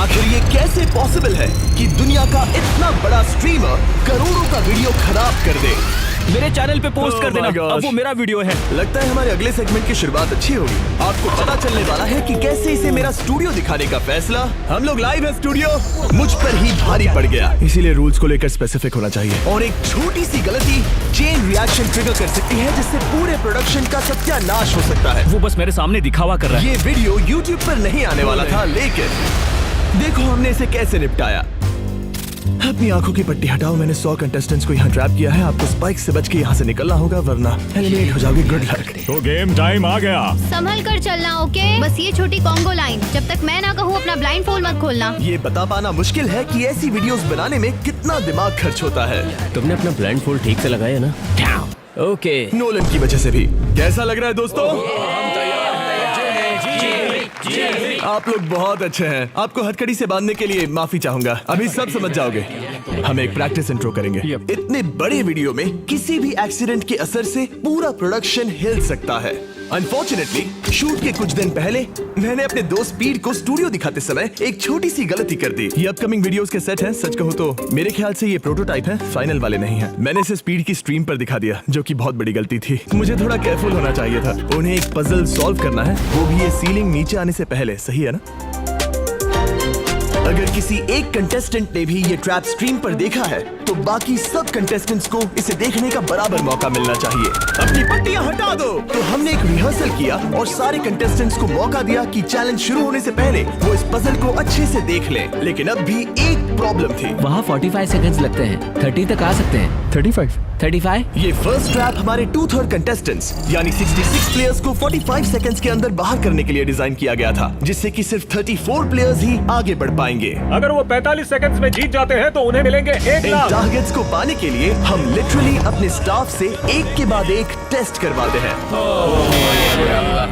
आखिर ये कैसे पॉसिबल है कि दुनिया का इतना बड़ा स्ट्रीमर करोड़ों का वीडियो खराब कर दे? मेरे चैनल पे पोस्ट कर Oh देना, my gosh. अब वो मेरा वीडियो है। लगता है हमारे अगले सेगमेंट की शुरुआत अच्छी होगी। आपको पता चलने वाला है कि कैसे इसे मेरा स्टूडियो दिखाने का फैसला, हम लोग लाइव है स्टूडियो, मुझ पर ही भारी पड़ गया। इसीलिए रूल्स को लेकर स्पेसिफिक होना चाहिए और एक छोटी सी गलती चेन रिएक्शन ट्रिगर कर सकती है जिससे पूरे प्रोडक्शन का सत्यानाश हो सकता है। वो बस मेरे सामने दिखावा कर रहा है। ये वीडियो YouTube पर नहीं आने वाला था, लेकिन देखो हमने इसे कैसे निपटाया। अपनी आंखों की पट्टी हटाओ, मैंने 100 कंटेस्टेंट्स को यहाँ ट्रैप किया है। आपको स्पाइक से बच के यहाँ से निकलना होगा वरना एलिमिनेट हो जाओगे। Good luck. तो गेम टाइम आ गया। संभल कर चलना, ओके? बस ये छोटी कॉन्गो लाइन, जब तक मैं ना कहूँ अपना ब्लाइंड फोल्ड मत खोलना। ये बता पाना मुश्किल है कि ऐसी वीडियोस बनाने में कितना दिमाग खर्च होता है। तुमने अपना ब्लाइंड फोल्ड ठीक से लगाया ना? ओके। नोलन की वजह से भी। कैसा लग रहा है दोस्तों? आप लोग बहुत अच्छे हैं। आपको हथकड़ी से बांधने के लिए माफी चाहूंगा, अभी सब समझ जाओगे। हम एक प्रैक्टिस इंट्रो करेंगे। इतने बड़े वीडियो में किसी भी एक्सीडेंट के असर से पूरा प्रोडक्शन हिल सकता है। अनफॉर्चुनेटली शूट के कुछ दिन पहले मैंने अपने दोस्त स्पीड को स्टूडियो दिखाते समय एक छोटी सी गलती कर दी। ये अपकमिंग वीडियोस के सेट हैं। सच कहूँ तो मेरे ख्याल से ये प्रोटोटाइप है, फाइनल वाले नहीं है। मैंने इसे स्पीड की स्ट्रीम पर दिखा दिया, जो कि बहुत बड़ी गलती थी। मुझे थोड़ा केयरफुल होना चाहिए था। उन्हें एक पजल सॉल्व करना है, वो भी ये सीलिंग नीचे आने से पहले। सही है ना? अगर किसी एक कंटेस्टेंट ने भी ये ट्रैप स्ट्रीम पर देखा है तो बाकी सब कंटेस्टेंट्स को इसे देखने का बराबर मौका मिलना चाहिए। अपनी पट्टियां हटा दो। तो हमने एक रिहर्सल किया और सारे कंटेस्टेंट्स को मौका दिया कि चैलेंज शुरू होने से पहले वो इस पजल को अच्छे से देख लें। लेकिन अब भी एक प्रॉब्लम थी। वहाँ 45 सेकंड्स लगते हैं, 30 तक आ सकते हैं। 35? ये फर्स्ट ट्रैप हमारे 2/3 कंटेस्टेंट्स यानी 66 प्लेयर्स को 45 सेकंड्स के अंदर बाहर करने के लिए डिजाइन किया गया था, जिससे कि सिर्फ 34 प्लेयर्स ही आगे बढ़ पाएंगे। अगर वो 45 सेकंड्स में जीत जाते हैं तो उन्हें मिलेंगे 1 इन लाख। टारगेट्स को पाने के लिए हम लिटरली अपने स्टाफ से एक के बाद एक टेस्ट करवाते हैं।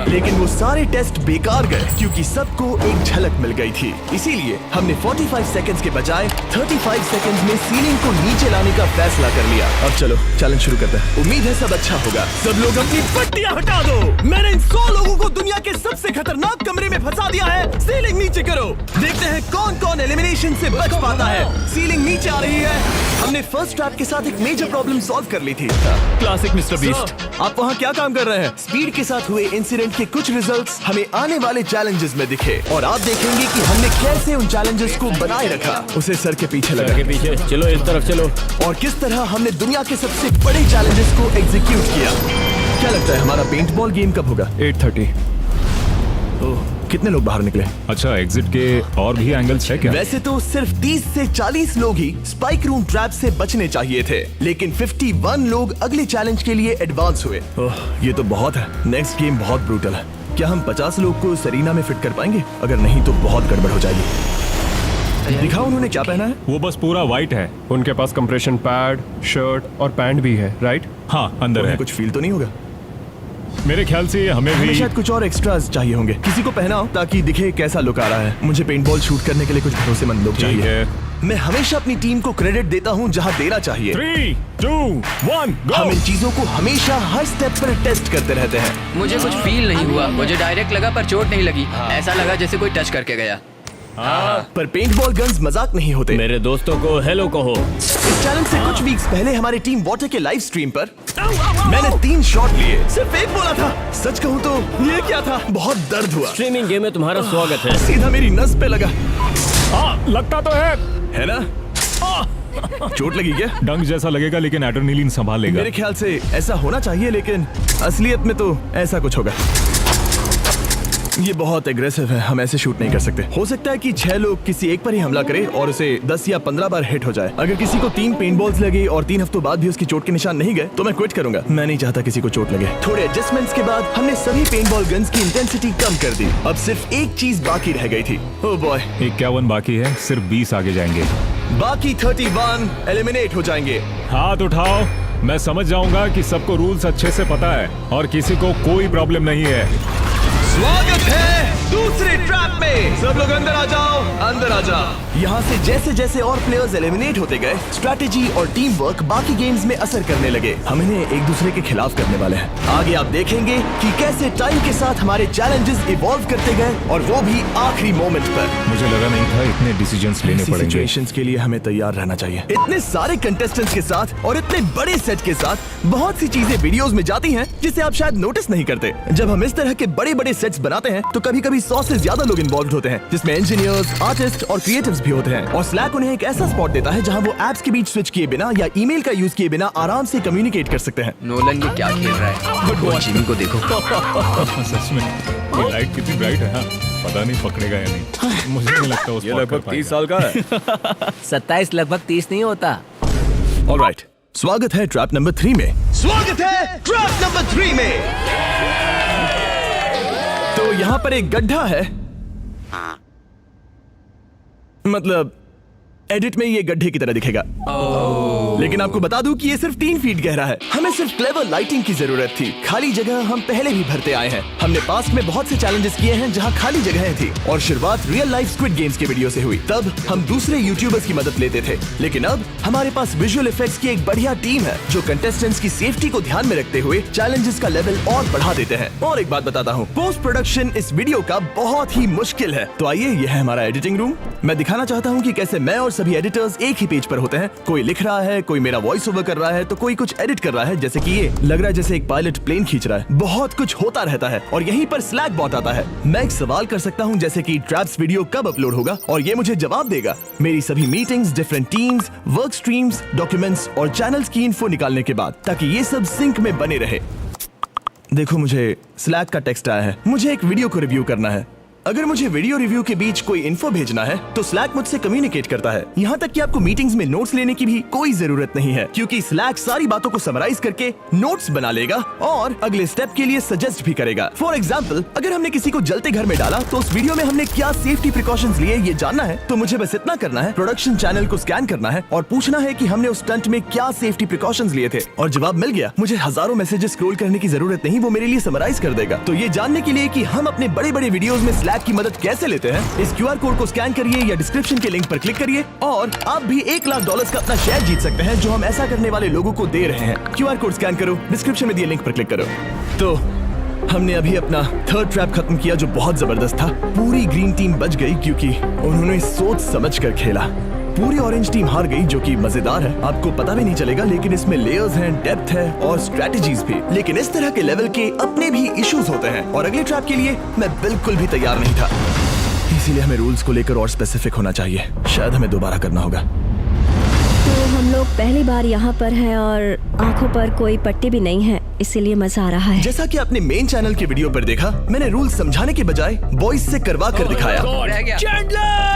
लेकिन वो सारे टेस्ट बेकार गए क्योंकि सबको एक झलक मिल गई थी। इसीलिए हमने 45 सेकंड्स के बजाय 35 सेकंड्स में सीलिंग को नीचे लाने का फैसला कर लिया। अब चलो चैलेंज शुरू करते हैं। उम्मीद है सब अच्छा होगा। सब लोग अपनी पट्टियां हटा दो। मैंने इन 100 लोगों को दुनिया के सबसे खतरनाक कमरे में फंसा दिया है। सीलिंग नीचे करो। देखते हैं कौन कौन एलिमिनेशन से बच पाता है। सीलिंग नीचे आ रही है। हमने फर्स्ट ट्रैप के साथ एक मेजर प्रॉब्लम सॉल्व कर ली थी। Classic mister beast. आप वहाँ क्या काम कर रहे हैं? स्पीड के साथ हुए इंसिडेंट के कुछ रिजल्ट्स हमें आने वाले चैलेंजेस में दिखे और आप देखेंगे कि हमने कैसे उन चैलेंजेस को बनाए रखा। उसे सर के पीछे लगा के पीछे चलो, इस तरफ चलो। और किस तरह हमने दुनिया के सबसे बड़े चैलेंजेस को एग्जीक्यूट किया। क्या लगता है हमारा पेंट बॉल गेम कब होगा? 8:30। ओह, कितने लोग बाहर निकले? अच्छा, एग्जिट के और भी एंगल्स है क्या? वैसे तो सिर्फ 30 से 40 लोग ही स्पाइक रूम ट्रैप से बचने चाहिए थे, लेकिन 51 लोग अगले चैलेंज के लिए एडवांस हुए। ओह, ये तो बहुत है। नेक्स्ट गेम बहुत ब्रूटल है। क्या हम 50 लोग को सरीना में फिट कर पाएंगे? अगर नहीं तो बहुत गड़बड़ हो जाएगी। दिखाओ उन्होंने क्या पहना है। वो बस पूरा व्हाइट है। उनके पास कंप्रेशन पैड, शर्ट और पैंट भी है, राइट? हाँ, अंदर उन्हें है। कुछ फील तो नहीं होगा? मेरे ख्याल से हमें हमें भी शायद कुछ और एक्स्ट्रास चाहिए होंगे। किसी को पहनाओ ताकि दिखे कैसा लुक आ रहा है। मुझे पेंटबॉल शूट करने के लिए कुछ भरोसेमंद लोग ठीक चाहिए। है। मैं हमेशा अपनी टीम को क्रेडिट देता हूँ जहाँ देना चाहिए। 3, 2, 1, हम गो। इन चीजों को हमेशा हर स्टेप पर टेस्ट करते रहते हैं। मुझे कुछ फील नहीं हुआ। मुझे डायरेक्ट लगा पर चोट नहीं लगी। ऐसा लगा जैसे कोई टच करके गया। पर पेंटबॉल गन्स मजाक नहीं होते। मेरे दोस्तों को हेलो कहो। इस चैलेंज से कुछ वीक्स पहले हमारी टीम वाटर के लाइव स्ट्रीम पर मैंने 3 शॉट लिए, सिर्फ एक बोला था। सच कहूँ तो ये क्या था, बहुत दर्द हुआ। स्ट्रीमिंग गेम में तुम्हारा स्वागत है। सीधा मेरी नस पे लगा। हाँ, लगता तो है ना? चोट लगी क्या? डंक जैसा लगेगा लेकिन एड्रेनलिन संभाल लेगा। मेरे ख्याल से ऐसा होना चाहिए, लेकिन असलियत में तो ऐसा कुछ होगा। ये बहुत एग्रेसिव है, हम ऐसे शूट नहीं कर सकते। हो सकता है कि 6 लोग किसी एक पर ही हमला करें और उसे 10 या 15 बार हिट हो जाए। अगर किसी को 3 पेंटबॉल्स लगे और 3 हफ्तों बाद भी उसकी चोट के निशान नहीं गए तो मैं क्विट करूंगा। मैं नहीं चाहता किसी को चोट लगे। थोड़े एडजस्टमेंट्स के बाद हमने सभी पेंटबॉल गन्स की इंटेंसिटी कम कर दी। अब सिर्फ एक चीज बाकी रह गई थी। ओह बॉय, 51 बाकी है, सिर्फ 20 आगे जाएंगे। बाकी 31 एलिमिनेट हो जाएंगे। हाथ उठाओ, मैं समझ जाऊंगा कि सबको रूल्स अच्छे से पता है और किसी को कोई प्रॉब्लम नहीं है। स्वागत है दूसरे ट्रैप में। सब लोग अंदर आ जाओ, अंदर आ राजा। यहाँ से जैसे जैसे और प्लेयर्स एलिमिनेट होते गए, स्ट्रैटेजी और टीम वर्क बाकी गेम्स में असर करने लगे। हम इन्हें एक दूसरे के खिलाफ करने वाले हैं। आगे आप देखेंगे कि कैसे टाइम के साथ हमारे चैलेंजेस इवॉल्व करते गए, और वो भी आखिरी मोमेंट पर। मुझे लगा नहीं था इतने डिसीजंस लेने ऐसी पड़ेंगे। सिचुएशंस के लिए हमें तैयार रहना चाहिए। इतने सारे कंटेस्टेंट्स के साथ और इतने बड़े सेट के साथ बहुत सी चीजें वीडियोस में जाती हैं जिसे आप शायद नोटिस नहीं करते। जब हम इस तरह के बड़े बड़े सेट्स बनाते हैं तो कभी कभी 100 से ज्यादा लोग इन्वॉल्व होते हैं, जिसमें इंजीनियर्स, आर्टिस्ट और क्रिएटिव्स भी होते हैं। और स्लैक उन्हें एक ऐसा स्पॉट देता है जहां वो एप्स के बीच स्विच किए बिना या ईमेल का यूज किए बिना आराम से कम्युनिकेट कर सकते हैं। नोलन ये क्या खेल रहा है? वो जिमी को देखो। सच में ये लाइट कितनी ब्राइट है। हाँ, पता नहीं पकड़ेगा या नहीं। मुझे नहीं लगता वो ये spot कर लगभग 30 पाएगा। साल का है। 27 लगभग 30 नहीं होता। ऑलराइट, स्वागत है ट्रैप नंबर 3 में। स्वागत है ट्रैप नंबर 3 में। तो यहाँ पर एक गड्ढा है, मतलब एडिट में ये गड्ढे की तरह दिखेगा। लेकिन आपको बता दूं कि ये सिर्फ 3 फीट गहरा है। हमें सिर्फ क्लेवर लाइटिंग की जरूरत थी। खाली जगह हम पहले भी भरते आए हैं। हमने पास्ट में बहुत से चैलेंजेस किए हैं जहां खाली जगहें थी, और शुरुआत रियल लाइफ स्क्विड गेम्स के वीडियो से हुई। तब हम दूसरे यूट्यूबर्स की मदद लेते थे, लेकिन अब हमारे पास विजुअल इफेक्ट्स की एक बढ़िया टीम है जो कंटेस्टेंट्स की सेफ्टी को ध्यान में रखते हुए चैलेंजेस का लेवल और बढ़ा देते हैं। और एक बात बताता हूँ, पोस्ट प्रोडक्शन इस वीडियो का बहुत ही मुश्किल है। तो आइए, यह है हमारा एडिटिंग रूम। मैं दिखाना चाहता हूँ कि कैसे मैं और सभी एडिटर्स एक ही पेज पर होते हैं। कोई लिख रहा है, कोई मेरा वॉइस ओवर कर रहा है, तो कोई कुछ एडिट कर रहा है, जैसे कि ये लग रहा है जैसे एक पायलट प्लेन खींच रहा है। बहुत कुछ होता रहता है, और यहीं पर स्लैक बॉट आता है। मैं एक सवाल कर सकता हूँ, जैसे कि ट्रैप्स वीडियो कब अपलोड होगा, और ये मुझे जवाब देगा। मेरी सभी meetings, different teams, work streams, documents और चैनल्स की इन्फो निकालने के बाद, ताकि ये सब सिंक में बने रहे। देखो, मुझे स्लैक का टेक्स्ट आया है। मुझे एक वीडियो को रिव्यू करना है। अगर मुझे वीडियो रिव्यू के बीच कोई इन्फो भेजना है तो स्लैक मुझसे कम्युनिकेट करता है। यहाँ तक कि आपको मीटिंग्स में नोट्स लेने की भी कोई जरूरत नहीं है, क्योंकि स्लैक सारी बातों को समराइज करके नोट्स बना लेगा और अगले स्टेप के लिए सजेस्ट भी करेगा। फॉर एग्जाम्पल, अगर हमने किसी को जलते घर में डाला तो उस वीडियो में हमने क्या सेफ्टी प्रिकॉशंस लिए ये जानना है, तो मुझे बस इतना करना है, प्रोडक्शन चैनल को स्कैन करना है और पूछना है कि हमने उस स्टंट में क्या सेफ्टी प्रिकॉशंस लिए थे, और जवाब मिल गया। मुझे हजारों मैसेजेस स्क्रॉल करने की जरूरत नहीं, वो मेरे लिए समराइज कर देगा। तो ये जानने के लिए कि हम अपने बड़े बड़े वीडियोस में स्लैक की मदद कैसे लेते हैं, इस QR कोड को स्कैन करिए या डिस्क्रिप्शन के लिंक पर क्लिक करिए, और आप भी $1 लाख का अपना शेयर जीत सकते हैं, जो हम ऐसा करने वाले लोगों को दे रहे हैं। QR कोड स्कैन करो, डिस्क्रिप्शन में दिए लिंक पर क्लिक करो। तो हमने अभी अपना थर्ड ट्रैप खत्म किया, जो बहुत जबरदस्त था। पूरी ग्रीन टीम बच गई क्योंकि उन्होंने सोच समझ कर खेला। पूरी ऑरेंज टीम हार गई, जो कि मजेदार है। आपको पता भी नहीं चलेगा, लेकिन इसमें लेयर्स हैं, डेप्थ है और स्ट्रेटजीज भी। लेकिन इस तरह के लेवल के अपने भी इश्यूज होते हैं, और अगले ट्रैप के लिए मैं बिल्कुल भी तैयार नहीं था। इसीलिए हमें रूल्स को लेकर और स्पेसिफिक होना चाहिए। शायद हमें दोबारा करना होगा। तो हम लोग पहली बार यहाँ पर हैं और आंखों पर कोई पट्टी भी नहीं है, इसीलिए मजा आ रहा है। जैसा कि आपने मेन चैनल के वीडियो पर देखा, मैंने रूल्स समझाने के बजाय वॉइस से करवा कर दिखाया। रह गया।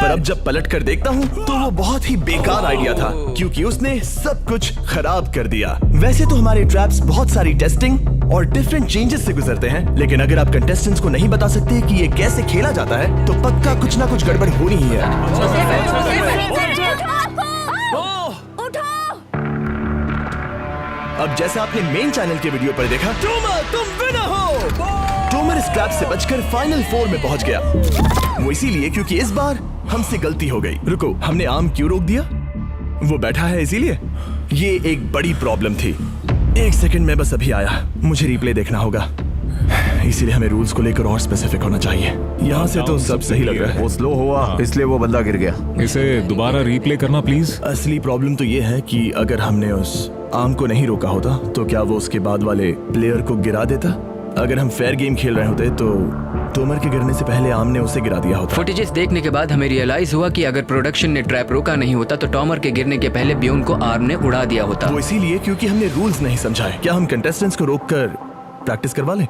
पर अब जब पलट कर देखता हूँ तो वो बहुत ही बेकार आइडिया था, क्योंकि उसने सब कुछ खराब कर दिया। वैसे तो हमारे ट्रैप्स बहुत सारी टेस्टिंग और डिफरेंट चेंजेस से गुजरते हैं, लेकिन अगर आप कंटेस्टेंट्स को नहीं बता सकते कि ये कैसे खेला जाता है, तो पक्का कुछ ना कुछ गड़बड़ होनी ही है। अब जैसा आपने मेन चैनल के वीडियो पर देखा, टोमर तुम विनर हो। टोमर इस ट्रैप से बचकर फाइनल 4 में पहुंच गया। वो इसीलिए क्योंकि इस बार हमसे गलती हो गई। रुको, हमने आम क्यों रोक दिया? वो बैठा है इसीलिए। ये एक बड़ी प्रॉब्लम थी। 1 सेकंड में बस अभी आया, मुझे रिप्ले देखना होगा। इसीलिए हमें रूल्स को लेकर और स्पेसिफिक होना चाहिए। यहाँ से तो सब सही लग रहा है। वो स्लो हुआ, इसलिए वो बंदा गिर गया। इसे दोबारा रीप्ले करना प्लीज। असली प्रॉब्लम तो ये है कि अगर हमने उस आम को नहीं रोका होता तो क्या वो उसके बाद वाले प्लेयर को गिरा देता? अगर हम फेयर गेम खेल रहे होते तो टोमर के गिरने से पहले आम ने उसे गिरा दिया होता। फुटेजेस देखने के बाद हमें रियलाइज हुआ कि अगर प्रोडक्शन ने ट्रैप रोका नहीं होता तो टॉमर के गिरने के पहले ब्योन को आर्म ने उड़ा दिया होता। वो इसीलिए क्योंकि हमने रूल्स नहीं समझाए। क्या हम कंटेस्टेंट्स को रोककर प्रैक्टिस करवा लें?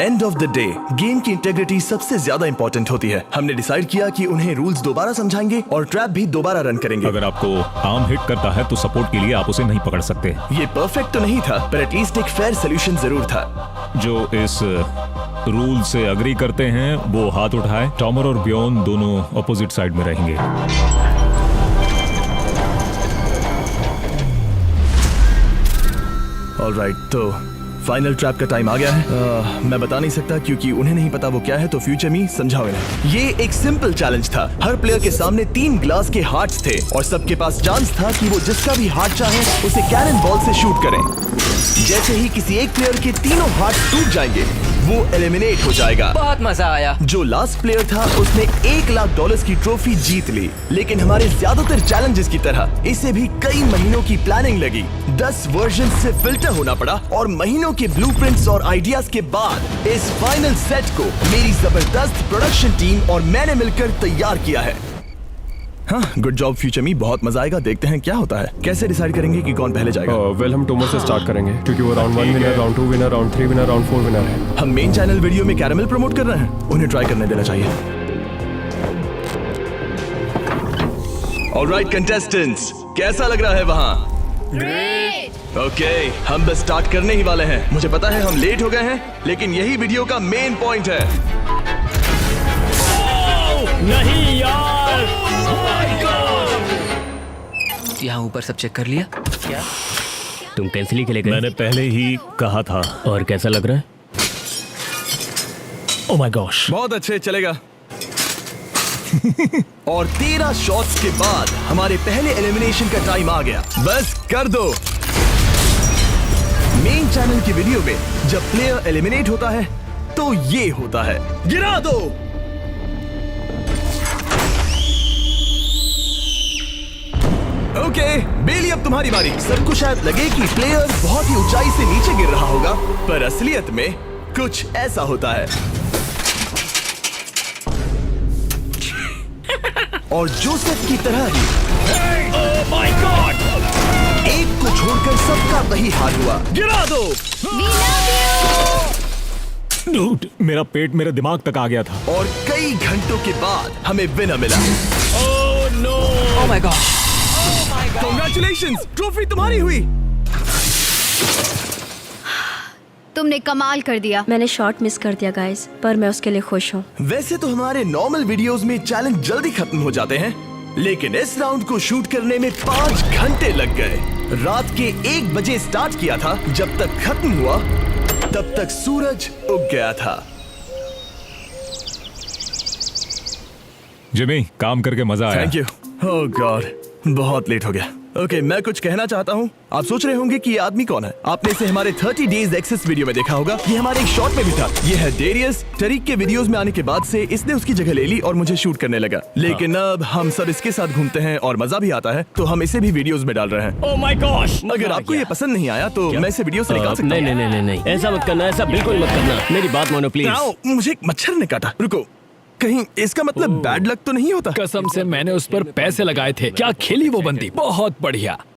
End of the day game की इंटेग्रिटी सबसे ज्यादा इंपॉर्टेंट होती है। हमने डिसाइड किया कि उन्हें रूल्स दोबारा समझाएंगे और ट्रैप भी दोबारा रन करेंगे। अगर आपको आर्म हिट करता है तो सपोर्ट के लिए आप उसे नहीं पकड़ सकते। ये परफेक्ट तो नहीं था, पर एटलीस्ट एक फेयर सोल्यूशन जरूर था। जो इस रूल से अग्री करते हैं वो हाथ उठाए। टॉमर और ब्योन दोनों अपोजिट साइड में रहेंगे। ऑलराइट, तो फाइनल ट्रैप का टाइम आ गया है। मैं बता नहीं सकता क्योंकि उन्हें नहीं पता वो क्या है, तो फ्यूचर मी समझाओ इन्हें। ये एक सिंपल चैलेंज था। हर प्लेयर के सामने 3 ग्लास के हार्ट्स थे और सबके पास चांस था कि वो जिसका भी हार्ट चाहे उसे कैनन बॉल से शूट करें। जैसे ही किसी एक प्लेयर के तीनों हार्ट टूट जाएंगे वो एलिमिनेट हो जाएगा। बहुत मजा आया। जो लास्ट प्लेयर था उसने $1,00,000 की ट्रॉफी जीत ली। लेकिन हमारे ज्यादातर चैलेंजेस की तरह इसे भी कई महीनों की प्लानिंग लगी। 10 वर्जन से फिल्टर होना पड़ा और महीनों के ब्लूप्रिंट्स और आइडियाज के बाद इस फाइनल सेट को मेरी जबरदस्त प्रोडक्शन टीम और मैंने मिलकर तैयार किया है। हाँ, गुड जॉब फ्यूचर मी, बहुत मजा आएगा। देखते हैं क्या होता है। कैसे डिसाइड करेंगे कि कौन पहले जाएगा? वेल हम टोमो से स्टार्ट करेंगे क्योंकि वो round 1 winner, round 2 winner, round 3 winner, round 4 winner है। हम मेन चैनल वीडियो में कैरामल प्रमोट कर रहे हैं, उन्हें ट्राई करने देना चाहिए। ऑलराइट कंटेस्टेंट्स, कैसा लग रहा है वहाँ? ग्रेट। ओके, हम बस स्टार्ट करने ही वाले हैं। मुझे पता है हम लेट हो गए हैं, लेकिन यही वीडियो का मेन पॉइंट है। नहीं यार। यहाँ ऊपर सब चेक कर लिया? तुम कैंसिल ही के लिए गए? मैंने पहले ही कहा था। और कैसा लग रहा है? Oh my gosh. बहुत अच्छे, चलेगा। और 13 शॉट्स के बाद हमारे पहले एलिमिनेशन का टाइम आ गया। बस कर दो। मेन चैनल की वीडियो में जब प्लेयर एलिमिनेट होता है तो ये होता है, गिरा दो। ओके, बेली अब तुम्हारी बारी। सबको शायद लगे कि प्लेयर बहुत ही ऊंचाई से नीचे गिर रहा होगा, पर असलियत में कुछ ऐसा होता है। और जोसेफ की तरह ही माय गॉड। एक को छोड़कर सबका वही हाल हुआ। गिरा दो। We love you। डूड, मेरा पेट मेरे दिमाग तक आ गया था। और कई घंटों के बाद हमें विनर मिला। Oh no. Oh my God. Congratulations, trophy तुम्हारी हुई। तुमने कमाल कर दिया। मैंने शॉट मिस कर दिया गाइस, पर मैं उसके लिए खुश हूँ। वैसे तो हमारे नॉर्मल वीडियोस में चैलेंज जल्दी खत्म हो जाते हैं, लेकिन इस राउंड को शूट करने में 5 घंटे लग गए। रात के 1 बजे स्टार्ट किया था, जब तक खत्म हुआ तब तक सूरज उग गया था। जिमी, काम करके मजा आया। Thank you. ओह गॉड, बहुत लेट हो गया। ओके, मैं कुछ कहना चाहता हूँ। आप सोच रहे होंगे कि ये आदमी कौन है। आपने इसे हमारे 30 डेज एक्सेस वीडियो में देखा होगा। ये हमारे एक शॉट में भी था। ये है डेरियस। टरीक के वीडियोस में आने के बाद से इसने उसकी जगह ले ली और मुझे शूट करने लगा। लेकिन अब हम सब इसके साथ घूमते हैं और मजा भी आता है, तो हम इसे भी वीडियोस में डाल रहे हैं। Oh my gosh. अगर आपको ये पसंद नहीं आया तो मैं इसे वीडियो से निकाल सकता नहीं हूँ। नहीं नहीं नहीं, ऐसा मत करना, ऐसा बिल्कुल मत करना। मेरी बात मानो प्लीज। आओ, मुझे एक मच्छर ने काटा। रुको, कहीं इसका मतलब बैड लक तो नहीं होता? कसम से मैंने उस पर पैसे लगाए थे। क्या खेली वो बंदी, बहुत बढ़िया।